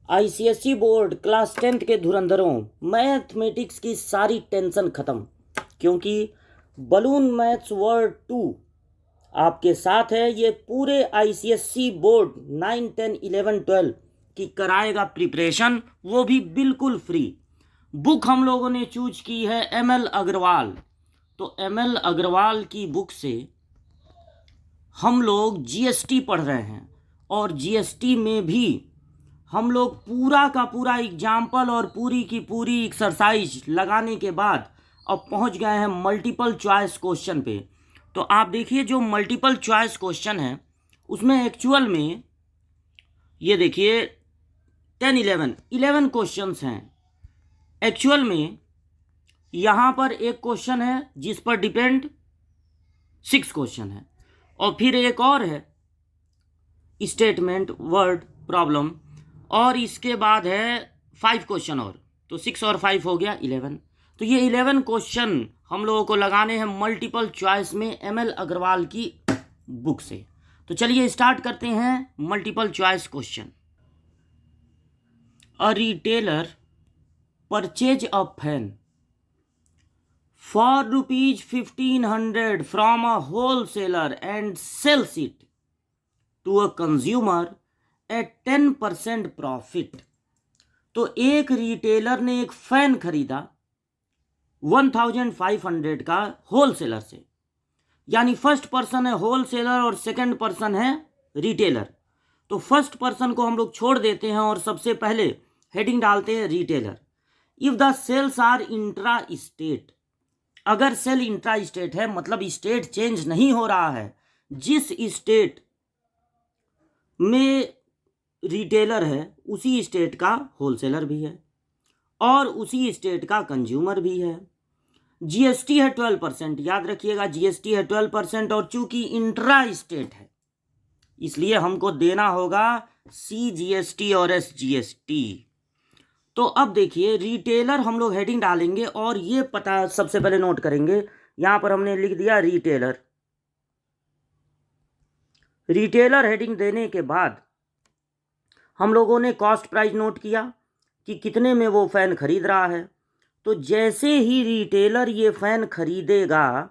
ICSE board class 10th के धुरंधरों, mathematics की सारी टेंशन ख़त्म, क्योंकि बलून मैथ्स वर्ल्ड 2 आपके साथ है। ये पूरे आईसीएसई बोर्ड 9, 10, 11, 12 की कराएगा प्रिपरेशन, वो भी बिल्कुल फ्री। बुक हम लोगों ने चूज की है एमएल अग्रवाल। तो एमएल अग्रवाल की बुक से हम लोग जीएसटी पढ़ रहे हैं, और जीएसटी में भी हम लोग पूरा का पूरा एग्जाम्पल और पूरी की पूरी एक्सरसाइज लगाने के बाद अब पहुंच गए हैं मल्टीपल चॉइस क्वेश्चन पे। तो आप देखिए, जो मल्टीपल चॉइस क्वेश्चन है उसमें एक्चुअल में ये देखिए 10, 11 क्वेश्चंस हैं। एक्चुअल में यहाँ पर एक क्वेश्चन है जिस पर डिपेंड 6 क्वेश्चन है, और फिर एक और है स्टेटमेंट वर्ड प्रॉब्लम, और इसके बाद है 5 क्वेश्चन और। तो 6 और 5 हो गया 11। तो ये 11 क्वेश्चन हम लोगों को लगाने हैं मल्टीपल चॉइस में एमएल अग्रवाल की बुक से। तो चलिए स्टार्ट करते हैं multiple choice question. A retailer purchase a fan for rupees 1500 from a wholesaler and sells it to a consumer at 10% profit. तो एक रिटेलर ने एक फैन खरीदा 1500 का होलसेलर से, यानी फर्स्ट पर्सन है होलसेलर और सेकंड पर्सन है रिटेलर। तो फर्स्ट पर्सन को हम लोग छोड़ देते हैं और सबसे पहले हेडिंग डालते हैं retailer. If the sales are intra state, अगर सेल इंट्रा स्टेट है मतलब स्टेट चेंज नहीं हो रहा है, जिस स्टेट में रिटेलर है उसी स्टेट का होलसेलर भी है और उसी स्टेट का कंज्यूमर भी है। जीएसटी है 12%, याद रखिएगा जीएसटी है 12%, और चूंकि इंट्रा स्टेट है इसलिए हमको देना होगा सीजीएसटी और एसजीएसटी। तो अब देखिए रिटेलर हम लोग हेडिंग डालेंगे और ये पता सबसे पहले नोट करेंगे, यहां पर हमने लिख दिया रिटेलर। रिटेलर हेडिंग देने के बाद हम लोगों ने कॉस्ट प्राइस नोट किया कि कितने में वो फैन खरीद रहा है। तो जैसे ही रिटेलर ये फैन खरीदेगा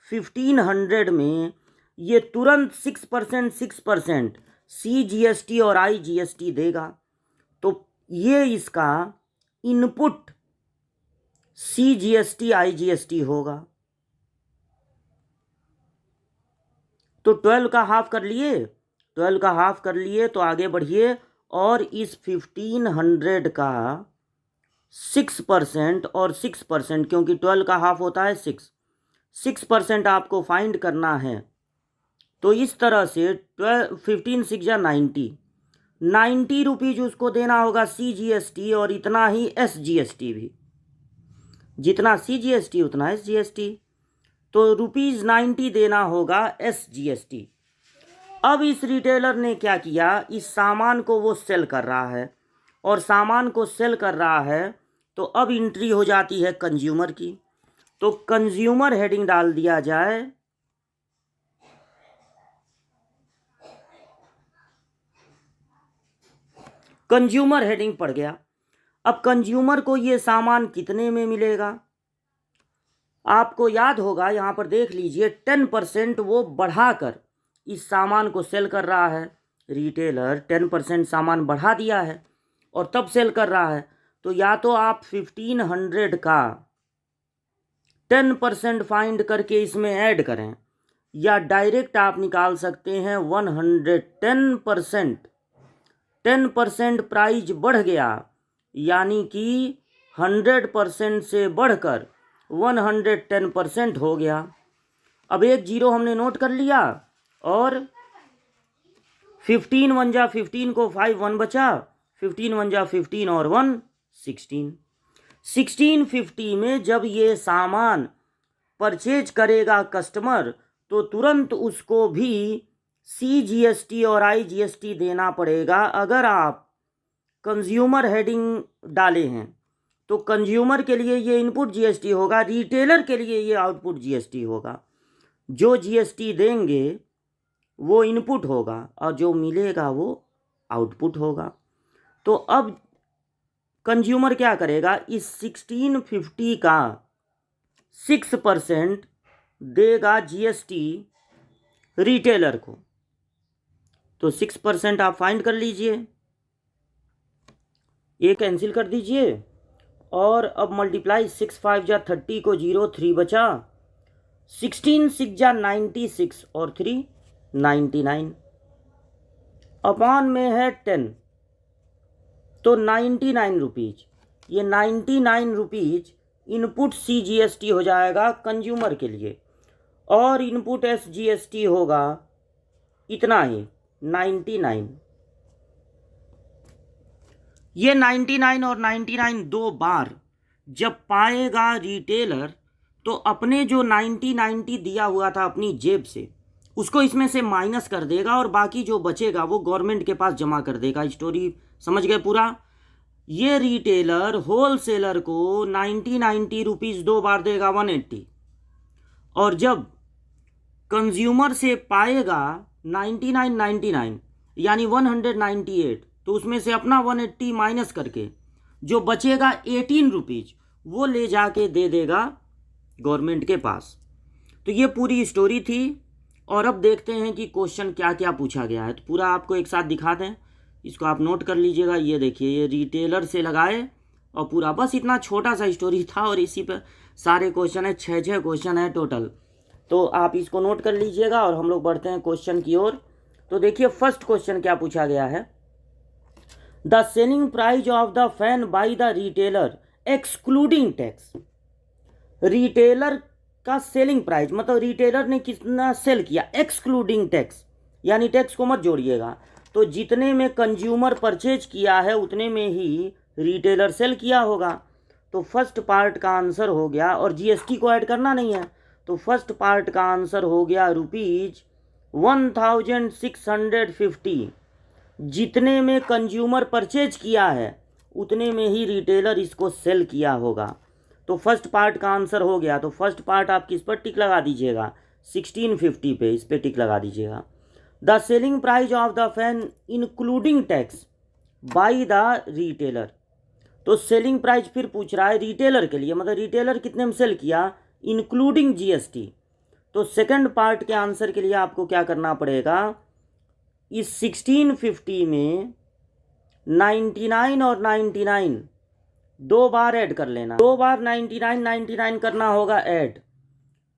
1500 में, ये तुरंत 6% सीजीएसटी और आईजीएसटी देगा। तो ये इसका इनपुट सीजीएसटी आईजीएसटी होगा। तो 12 का हाफ कर लिए, 12 का हाफ कर लिए, तो आगे बढ़िए और इस 1500 का 6% और 6%, क्योंकि 12 का हाफ होता है 6% आपको फाइंड करना है। तो इस तरह से 15 6 या 90 रुपीज उसको देना होगा सीजीएसटी, और इतना ही एसजीएसटी भी, जितना सीजीएसटी उतना एसजीएसटी। तो ₹90 देना होगा एसजीएसटी। अब इस रिटेलर ने क्या किया, इस सामान को वो सेल कर रहा है, और सामान को सेल कर रहा है तो अब एंट्री हो जाती है कंज्यूमर की। तो कंज्यूमर हेडिंग डाल दिया जाए। कंज्यूमर हेडिंग पड़ गया। अब कंज्यूमर को ये सामान कितने में मिलेगा, आपको याद होगा, यहां पर देख लीजिए 10% वो बढ़ाकर इस सामान को सेल कर रहा है। रिटेलर 10% सामान बढ़ा दिया है और तब सेल कर रहा है। तो या तो आप 1500 का 10% फाइंड करके इसमें ऐड करें, या डायरेक्ट आप निकाल सकते हैं 110%। 10% प्राइस बढ़ गया, यानी कि 100% से बढ़कर 110% हो गया। अब एक जीरो हमने नोट कर लिया, और 15 1 जा 15 को 5 1 बचा, 15 1 जा 15 और 1 16। 1650 में जब ये सामान परचेज करेगा कस्टमर, तो तुरंत उसको भी सीजीएसटी और आईजीएसटी देना पड़ेगा। अगर आप कंज्यूमर हेडिंग डाले हैं तो कंज्यूमर के लिए ये इनपुट जीएसटी होगा, रिटेलर के लिए ये आउटपुट जीएसटी होगा। जो जीएसटी देंगे वो इनपुट होगा और जो मिलेगा वो आउटपुट होगा। तो अब कंज्यूमर क्या करेगा, इस 1650 का 6% देगा जीएसटी रिटेलर को। तो 6% आप फाइंड कर लीजिए, ये कैंसिल कर दीजिए और अब मल्टीप्लाई 6 5 जा 30 को 0 3 बचा, 16 6 जा 96 और 3 99 अपॉन में है 10, तो 99 रुपीज। ये 99 रुपीज इनपुट CGST हो जाएगा कंज्यूमर के लिए, और इनपुट SGST होगा इतना ही 99। ये 99 और 99 दो बार जब पाएगा रिटेलर, तो अपने जो 90 दिया हुआ था अपनी जेब से, उसको इसमें से माइनस कर देगा और बाकी जो बचेगा वो गवर्नमेंट के पास जमा कर देगा। स्टोरी समझ गए पूरा? ये रिटेलर होलसेलर को 90 रुपीज़ दो बार देगा 180, और जब कंज्यूमर से पाएगा 99 यानी 198, तो उसमें से अपना 180 माइनस करके जो बचेगा 18 रुपीज़ वो ले जाके दे देगा गवर्नमेंट के पास। तो ये पूरी स्टोरी थी, और अब देखते हैं कि क्वेश्चन क्या क्या पूछा गया है। तो पूरा आपको एक साथ दिखा दें, इसको आप नोट कर लीजिएगा। ये देखिए, ये रिटेलर से लगाए और पूरा, बस इतना छोटा सा स्टोरी था और इसी पर सारे क्वेश्चन है, 6 क्वेश्चन है टोटल। तो आप इसको नोट कर लीजिएगा और हम लोग बढ़ते हैं क्वेश्चन की ओर। तो देखिए फर्स्ट क्वेश्चन क्या पूछा गया है, the selling price of the fan by the retailer excluding tax. Retailer का सेलिंग प्राइस मतलब रिटेलर ने कितना सेल किया, एक्सक्लूडिंग टैक्स, यानी टैक्स को मत जोड़िएगा। तो जितने में कंज्यूमर परचेज किया है उतने में ही रिटेलर सेल किया होगा। तो फर्स्ट पार्ट का आंसर हो गया, और जीएसटी को ऐड करना नहीं है, तो फर्स्ट पार्ट का आंसर हो गया ₹1650। जितने में कंज्यूमर परचेज किया है उतने में ही रिटेलर इसको सेल किया होगा। तो फर्स्ट पार्ट का आंसर हो गया। तो फर्स्ट पार्ट आप किस पर टिक लगा दीजिएगा, 1650 पे, इस पे टिक लगा दीजिएगा। The selling price of the fan including tax by the retailer. तो सेलिंग प्राइस फिर पूछ रहा है रिटेलर के लिए, मतलब रिटेलर कितने में सेल किया, इंक्लूडिंग जीएसटी। तो सेकंड पार्ट के आंसर के लिए आपको क्या करना पड़ेगा, इस 1650 में 99 और 99 दो बार ऐड कर लेना, दो बार 99 करना होगा ऐड।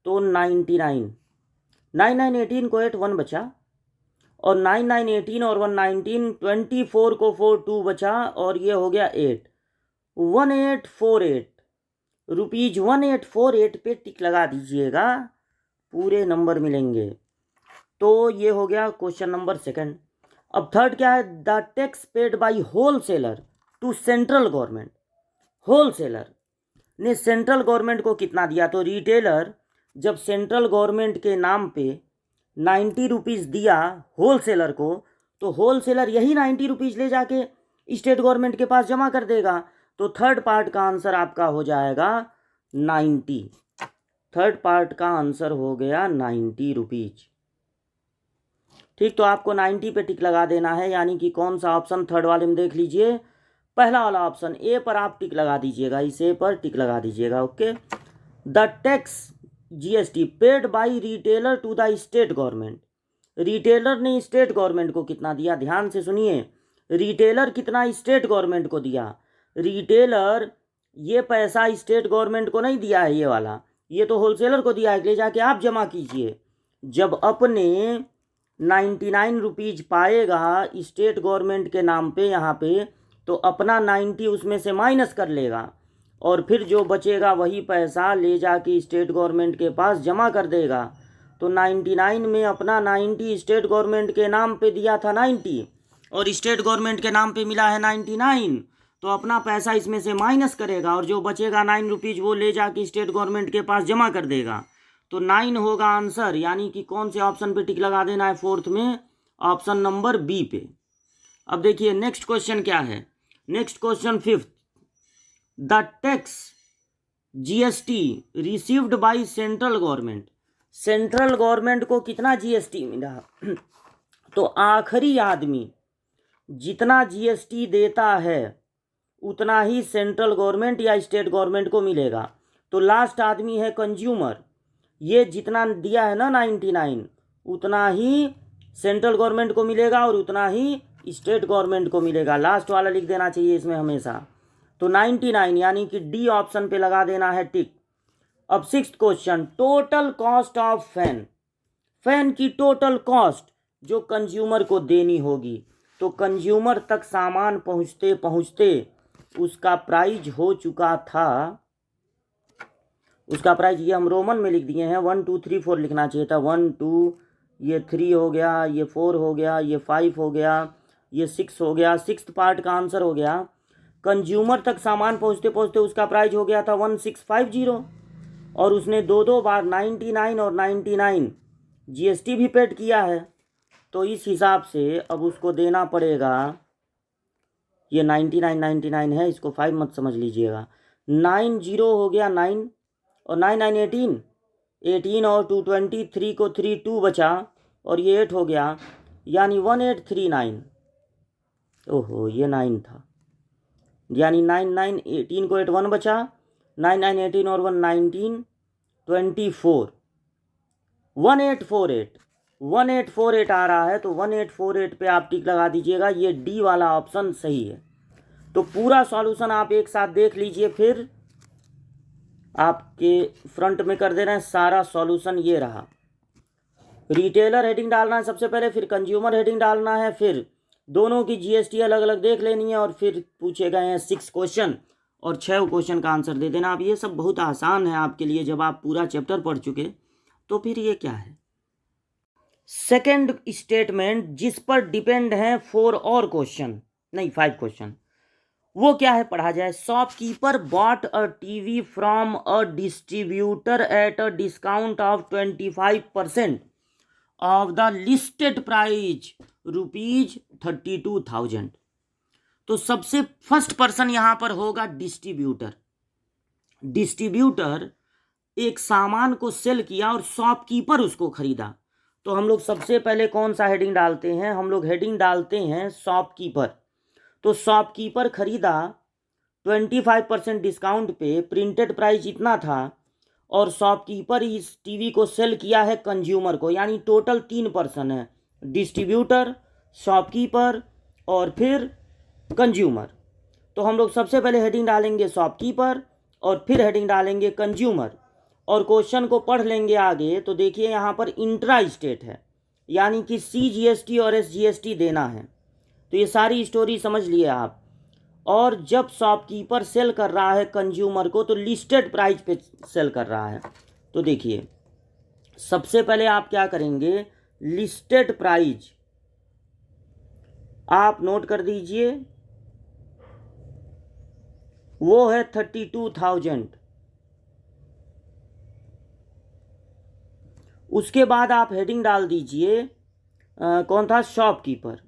तो 99 18 को 8 1 बचा, और 99 और 119 24 को 4 2 बचा, और ये हो गया 8 1848 रुपीज 1848 पे टिक लगा दीजिएगा, पूरे नंबर मिलेंगे। तो ये हो गया क्वेश्चन नंबर सेकंड। अब थर्ड क्या है, the tax paid by wholesaler to central government. Wholesaler ने सेंट्रल गवर्नमेंट को कितना दिया, तो रिटेलर जब सेंट्रल गवर्नमेंट के नाम पे 90 रुपीज़ दिया होलसेलर को, तो होलसेलर यही 90 रुपीज़ ले जाके स्टेट गवर्नमेंट के पास जमा कर देगा। तो थर्ड पार्ट का आंसर आपका हो जाएगा 90। थर्ड पार्ट का आंसर हो गया 90 रुपीज़। ठीक, तो आपको 90 पे टिक लगा देना है, यानी कि कौन सा ऑप्शन, थर्ड वाले में देख लीजिए, पहला वाला ऑप्शन ए पर आप टिक लगा दीजिएगा, इस ए पर टिक लगा दीजिएगा। Okay, the tax GST paid by retailer to the state government. Retailer ने स्टेट गवर्नमेंट को कितना दिया, ध्यान से सुनिए, रिटेलर कितना स्टेट गवर्नमेंट को दिया। रिटेलर ये पैसा स्टेट गवर्नमेंट को नहीं दिया है, ये वाला, ये तो होलसेलर को दिया है, ले जाके आप जमा कीजिए। जब अपने 99 रुपीज़ पाएगा स्टेट गवर्नमेंट के नाम पे यहाँ पे, तो अपना 90 उसमें से माइनस कर लेगा, और फिर जो बचेगा वही पैसा ले जाके स्टेट गवर्नमेंट के पास जमा कर देगा। तो 99 में अपना 90 स्टेट गवर्नमेंट के नाम पे दिया था 90, और स्टेट गवर्नमेंट के नाम पे मिला है 99, तो अपना पैसा इसमें से माइनस करेगा, और जो बचेगा 9 रुपीज़ वो ले जाके स्टेट गवर्नमेंट के पास जमा कर देगा। तो 9 होगा आंसर, यानी कि कौन से ऑप्शन पे टिक लगा देना है, फोर्थ में, ऑप्शन नंबर बी पे। अब देखिए नेक्स्ट क्वेश्चन क्या है, next question fifth, the tax GST received by central government. Central government को कितना जीएसटी मिला, तो आखिरी आदमी जितना जीएसटी देता है उतना ही सेंट्रल गवर्नमेंट या स्टेट गवर्नमेंट को मिलेगा। तो लास्ट आदमी है कंज्यूमर, ये जितना दिया है ना 99, उतना ही सेंट्रल गवर्नमेंट को मिलेगा और उतना ही स्टेट गवर्नमेंट को मिलेगा। लास्ट वाला लिख देना चाहिए इसमें हमेशा। तो 99 यानी कि डी ऑप्शन पे लगा देना है टिक। अब sixth question, total cost of fan, fan की टोटल कॉस्ट जो कंज्यूमर को देनी होगी। तो कंज्यूमर तक सामान पहुंचते पहुंचते उसका प्राइस हो चुका था, उसका प्राइस ये हम रोमन में लिख दिए हैं, 1 2 3 4 लिखना चाहिए था। 1 2, ये 3 हो गया, ये 4 हो गया, ये 5 हो गया, ये 6 हो गया। सिक्स्थ पार्ट का आंसर हो गया, कंज्यूमर तक सामान पहुंचते पहुंचते उसका प्राइस हो गया था 1650, और उसने दो बार 99 और 99 जीएसटी भी पेड किया है। तो इस हिसाब से अब उसको देना पड़ेगा, ये 99 है, इसको 5 मत समझ लीजिएगा। 90 हो गया 9 और 9 9 18 और 223 को 3 2 बचा और ये 8 हो गया, यानी 1839। ओहो ये 9 था, यानी 9 9 18 को 8 1 बचा, 9 9 18 और 1 19 24, 1848 आ रहा है। तो 1848 पे आप टिक लगा दीजिएगा, ये डी वाला ऑप्शन सही है। तो पूरा सॉल्यूशन आप एक साथ देख लीजिए, फिर आपके फ्रंट में कर दे रहे हैं सारा सॉल्यूशन। ये रहा, रिटेलर हेडिंग डालना है सबसे पहले, फिर कंज्यूमर हेडिंग डालना है, फिर दोनों की जीएसटी अलग अलग देख लेनी है, और फिर पूछे गए हैं 6 क्वेश्चन और 6 क्वेश्चन का आंसर दे देना। अब ये सब बहुत आसान है आपके लिए, जब आप पूरा चैप्टर पढ़ चुके। तो फिर ये क्या है, सेकंड स्टेटमेंट जिस पर डिपेंड है 4 और क्वेश्चन, नहीं 5 क्वेश्चन, वो क्या है पढ़ा जाए। Shopkeeper bought a TV from a distributor at a discount of 25% of the listed price ₹32,000। तो सबसे फर्स्ट पर्सन यहां पर होगा डिस्ट्रीब्यूटर। डिस्ट्रीब्यूटर एक सामान को सेल किया और शॉपकीपर उसको खरीदा। तो हम लोग सबसे पहले कौन सा हेडिंग डालते हैं, हम लोग हेडिंग डालते हैं शॉपकीपर। तो शॉपकीपर खरीदा 25% डिस्काउंट पे, प्रिंटेड प्राइस इतना था, और शॉपकीपर इस टीवी को सेल किया है कंज्यूमर को, यानी टोटल 3 पर्सन है, डिस्ट्रीब्यूटर, शॉपकीपर और फिर कंज्यूमर। तो हम लोग सबसे पहले हेडिंग डालेंगे शॉपकीपर और फिर हेडिंग डालेंगे कंज्यूमर, और क्वेश्चन को पढ़ लेंगे आगे। तो देखिए यहाँ पर इंट्रा स्टेट है, यानी कि CGST और SGST देना है। तो ये सारी स्टोरी समझ लिए आप। और जब शॉपकीपर सेल कर रहा है कंज्यूमर को, तो लिस्टेड प्राइस पे सेल कर रहा है। तो देखिए सबसे पहले आप क्या करेंगे, लिस्टेड प्राइस आप नोट कर दीजिए, वो है 32,000। उसके बाद आप हेडिंग डाल दीजिए कौन था, शॉपकीपर।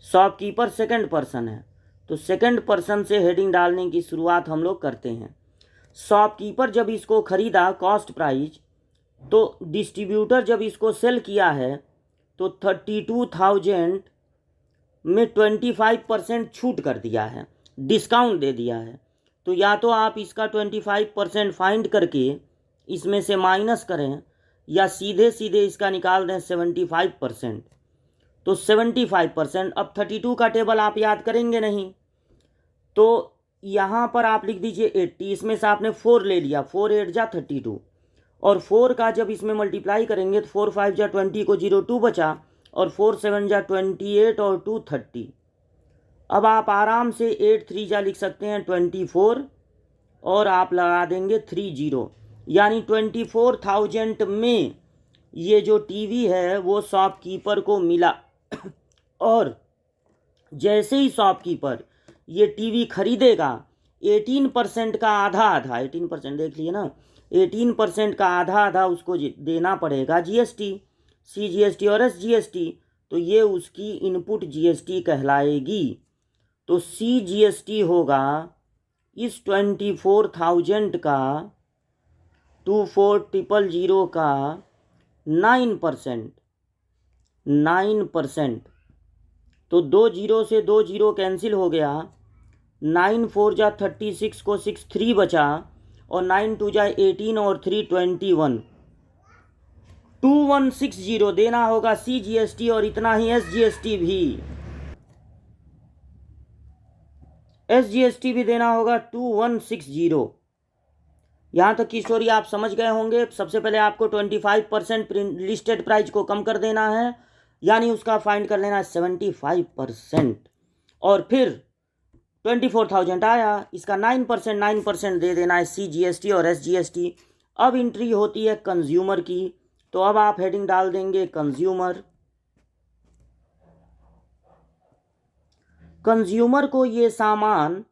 शॉपकीपर सेकंड पर्सन है, तो सेकंड पर्सन से हेडिंग डालने की शुरुआत हम लोग करते हैं। शॉपकीपर जब इसको खरीदा कॉस्ट प्राइस, तो डिस्ट्रीब्यूटर जब इसको सेल किया है तो 32,000 में 25% छूट कर दिया है, डिस्काउंट दे दिया है। तो या तो आप इसका 25% फाइंड करके इसमें से माइनस करें, या सीधे सीधे इसका निकाल दें 75%। तो 75%, अब 32 का टेबल आप याद करेंगे नहीं, तो यहाँ पर आप लिख दीजिए 80, इसमें से आपने 4 ले लिया, 4 8 जा 32, और 4 का जब इसमें मल्टीप्लाई करेंगे तो 4 5 जा 20 को 02 बचा, और 4 7 जा 28 और 2 30। अब आप आराम से 8 3 जा लिख सकते हैं 24, और आप लगा देंगे 30, यानी 24,000 में ये जो टीवी है वो शॉपकीपर को मिला। और जैसे ही शॉपकीपर ये टीवी खरीदेगा, 18% का आधा आधा, 18% देख लिए ना, 18% का आधा आधा उसको देना पड़ेगा जीएसटी, CGST और SGST। तो ये उसकी इनपुट जीएसटी कहलाएगी। तो CGST होगा इस 24,000 का 24,000 का 9%। तो 2 जीरो से 2 जीरो कैंसिल हो गया, 9 4 जा 36 को 6 3 बचा, और 9 2 जा 18 और 3 21, 2160 देना होगा CGST, और इतना ही SGST भी देना होगा 2160। यहाँ तक की स्टोरी आप समझ गए होंगे। सबसे पहले आपको 25% लिस्टेड प्राइस को कम कर देना है, यानी उसका फाइंड कर लेना है 75%, और फिर 24,000 आया, इसका 9% दे देना है CGST और SGST। अब एंट्री होती है कंज्यूमर की, तो अब आप हेडिंग डाल देंगे कंज्यूमर। कंज्यूमर को ये सामान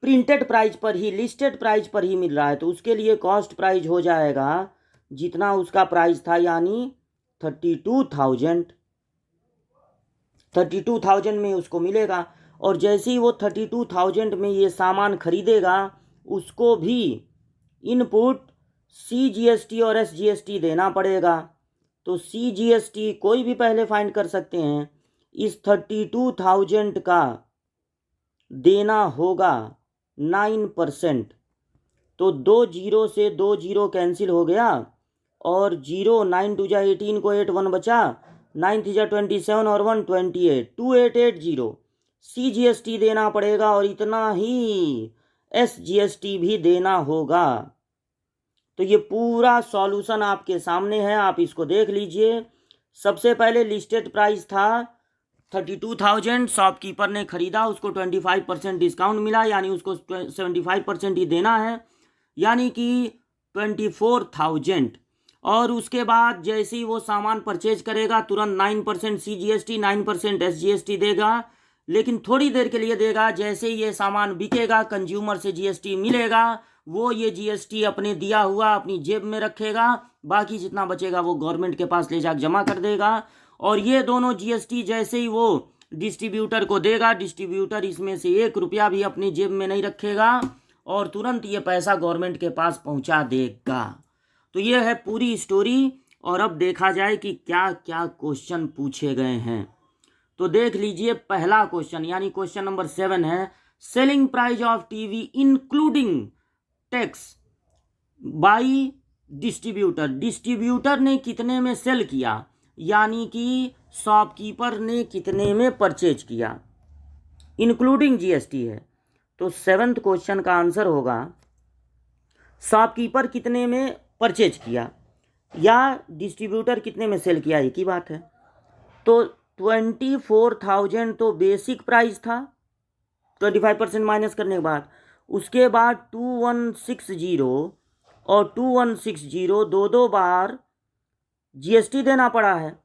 प्रिंटेड प्राइस पर ही, लिस्टेड प्राइस पर ही मिल रहा है, तो उसके लिए कॉस्ट प्राइस हो जाएगा जितना उसका प्राइस था, यानी 32,000 में उसको मिलेगा। और जैसे ही वो 32,000 में ये सामान खरीदेगा, उसको भी इनपुट CGST और SGST देना पड़ेगा। तो CGST कोई भी पहले फाइंड कर सकते हैं, इस 32,000 का देना होगा 9%। तो 2 जीरो से 2 जीरो कैंसिल हो गया, और 0 9 2 जा 18 को 8 1 बचा, 9 3 जा 27 और 1 28, 2880 CGST देना पड़ेगा, और इतना ही SGST भी देना होगा। तो ये पूरा सॉल्यूशन आपके सामने है, आप इसको देख लीजिए। सबसे पहले लिस्टेड प्राइस था 32,000, शॉपकीपर ने खरीदा, उसको 25% डिस्काउंट मिला, यानी उसको 75% ही देना है, यानी कि 24,000। और उसके बाद जैसे ही वो सामान परचेज करेगा, तुरंत 9% CGST 9% SGST देगा, लेकिन थोड़ी देर के लिए देगा। जैसे ही ये सामान बिकेगा, कंज्यूमर से GST मिलेगा, वो ये GST अपने दिया हुआ अपनी जेब में रखेगा, बाकी जितना बचेगा वो गवर्नमेंट के पास ले जाकर जमा कर देगा। और ये दोनों GST जैसे ही वो डिस्ट्रीब्यूटर को देगा, डिस्ट्रीब्यूटर इसमें से 1 रुपया भी अपनी जेब में नहीं रखेगा, और तुरंत ये पैसा गवर्नमेंट के पास पहुंचा देगा। तो ये है पूरी स्टोरी। और अब देखा जाए कि क्या क्या क्वेश्चन पूछे गए हैं। तो देख लीजिए, पहला क्वेश्चन यानी क्वेश्चन नंबर 7 है, selling price of TV including tax by distributor. Distributor ने कितने में सेल किया, यानी कि शॉपकीपर ने कितने में परचेज किया, इंक्लूडिंग GST है। तो 7th क्वेश्चन का आंसर होगा शॉपकीपर कितने में परचेज किया या डिस्ट्रीब्यूटर कितने में सेल किया, एक ही बात है। तो 24,000 तो बेसिक प्राइस था, 25% माइनस करने के बाद। उसके बाद 2160 और 2160 दो बार GST देना पड़ा है।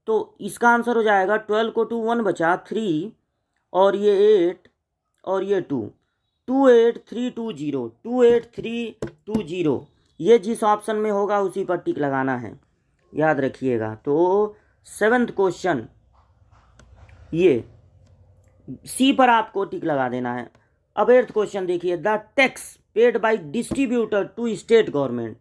तो इसका आंसर हो जाएगा 12 को 2 1 बचा 3, और ये 8 और ये 2, 28320, 28320। ये जिस ऑप्शन में होगा उसी पर टिक लगाना है, याद रखिएगा। तो 7th क्वेश्चन ये C पर आपको टिक लगा देना है। अब 8th क्वेश्चन देखिए, the tax paid by distributor to state government.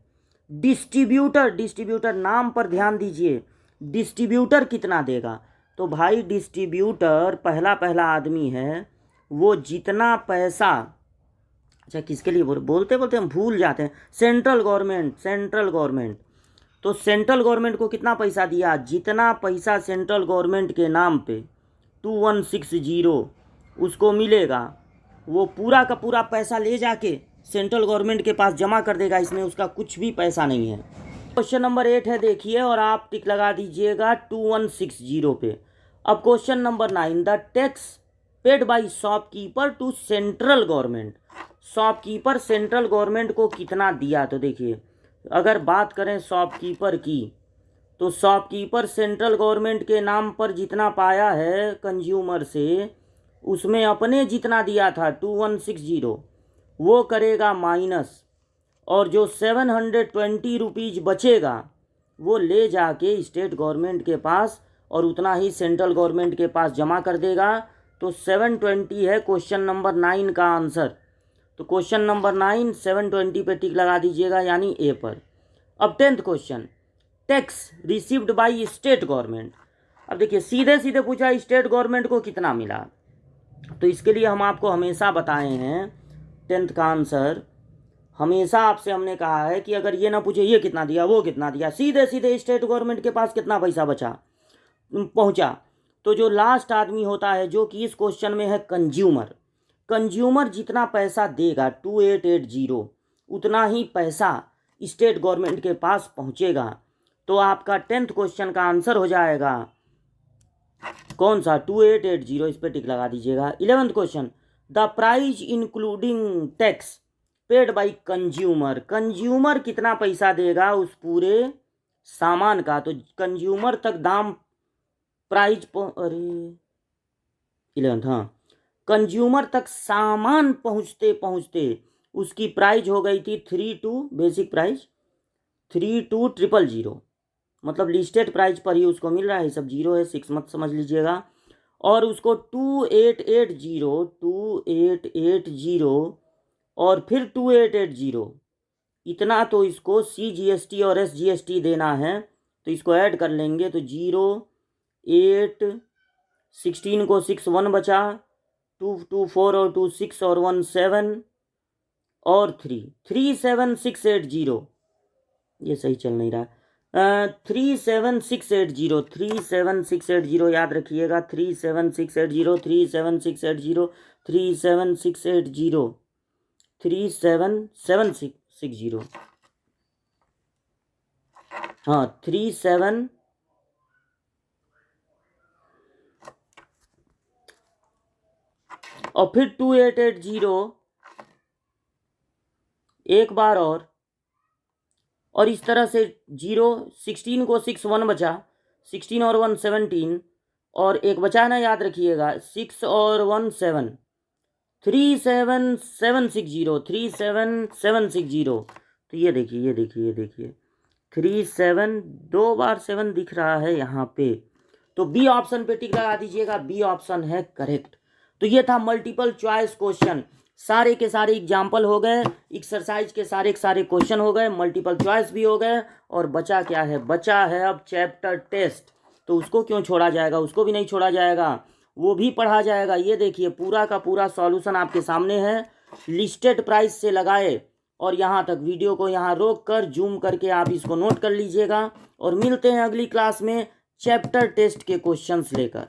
Distributor नाम पर ध्यान दीजिए, डिस्ट्रीब्यूटर कितना देगा। तो भाई डिस्ट्रीब्यूटर पहला आदमी है, वो जितना पैसा, अच्छा किसके लिए बोलते हम भूल जाते हैं, सेंट्रल गवर्नमेंट। तो सेंट्रल गवर्नमेंट को कितना पैसा दिया, जितना पैसा सेंट्रल गवर्नमेंट के नाम पे 2160 उसको मिलेगा, वो पूरा का पूरा पैसा ले जाके सेंट्रल गवर्नमेंट के पास जमा कर देगा, इसमें उसका कुछ भी पैसा नहीं है। क्वेश्चन नंबर 8 है, देखिए, और आप टिक लगा दीजिएगा 2160 पे। अब question number 9, the tax paid by shopkeeper to central government. Shopkeeper central government को कितना दिया, तो देखिए अगर बात करें शॉपकीपर की, तो शॉपकीपर सेंट्रल गवर्नमेंट के नाम पर जितना पाया है कंज्यूमर से, उसमें अपने जितना दिया था 2160 वो करेगा माइनस, और जो 720 रुपीज़ बचेगा वो ले जाके स्टेट गवर्नमेंट के पास और उतना ही सेंट्रल गवर्नमेंट के पास जमा कर देगा। तो 720 है क्वेश्चन नंबर 9 का आंसर। तो क्वेश्चन नंबर 9 720 पे टिक लगा दीजिएगा, यानी ए पर। अब 10th question, tax received by state government. अब देखिए सीधे सीधे पूछा स्टेट गवर्नमेंट को कितना मिला, तो इसके लिए हम आपको हमेशा बताए हैं 10th का आंसर। हमेशा आपसे हमने कहा है कि अगर ये ना पूछे ये कितना दिया वो कितना दिया, सीधे सीधे स्टेट गवर्नमेंट के पास कितना पैसा बचा पहुंचा। तो जो लास्ट आदमी होता है जो कि इस क्वेश्चन में है कंज्यूमर जितना पैसा देगा 2880 उतना ही पैसा स्टेट गवर्नमेंट के पास पहुंचेगा। तो आपका 10th क्वेश्चन का आंसर हो जाएगा कौन सा 2880, इस पर टिक लगा दीजिएगा। 11th question, the price including tax paid by consumer कितना पैसा देगा उस पूरे सामान का। तो कंज्यूमर तक दाम प्राइस अरे 11th, हाँ, कंज्यूमर तक सामान पहुंचते पहुंचते उसकी प्राइस हो गई थी 32, बेसिक प्राइस 32,000, मतलब लिस्टेड प्राइस पर ही उसको मिल रहा है, सब जीरो है, 6 मत समझ लीजिएगा। और उसको 2880 और फिर 2880 इतना तो इसको CGST और SGST देना है, तो इसको ऐड कर लेंगे तो 08, 16 को 6 1 बचा, 2 2 4 और 2 6 और 1 7 और 3 37680, ये सही चल नहीं रहा। 37680 याद रखिएगा, 37680 37680 3760 हाँ 37 और फिर 2880 एक बार और इस तरह से 16 को 6 1 बचा, 16 और 1 17 और एक बचा ना, याद रखिएगा 6 और 1 7 37760 तो ये देखिए 37 2 बार 7 दिख रहा है यहाँ पे, तो बी ऑप्शन पे टिक लगा दीजिएगा, बी ऑप्शन है करेक्ट। तो ये था मल्टीपल चॉइस क्वेश्चन, सारे के सारे एग्जाम्पल हो गए, एक्सरसाइज के सारे क्वेश्चन हो गए, मल्टीपल चॉइस भी हो गए, और बचा क्या है, बचा है अब चैप्टर टेस्ट। तो उसको क्यों छोड़ा जाएगा, उसको भी नहीं छोड़ा जाएगा, वो भी पढ़ा जाएगा। ये देखिए पूरा का पूरा सॉल्यूशन आपके सामने है, लिस्टेड प्राइस से लगाए, और यहाँ तक वीडियो को यहाँ रोक कर जूम करके आप इसको नोट कर लीजिएगा। और मिलते हैं अगली क्लास में चैप्टर टेस्ट के क्वेश्चंस लेकर।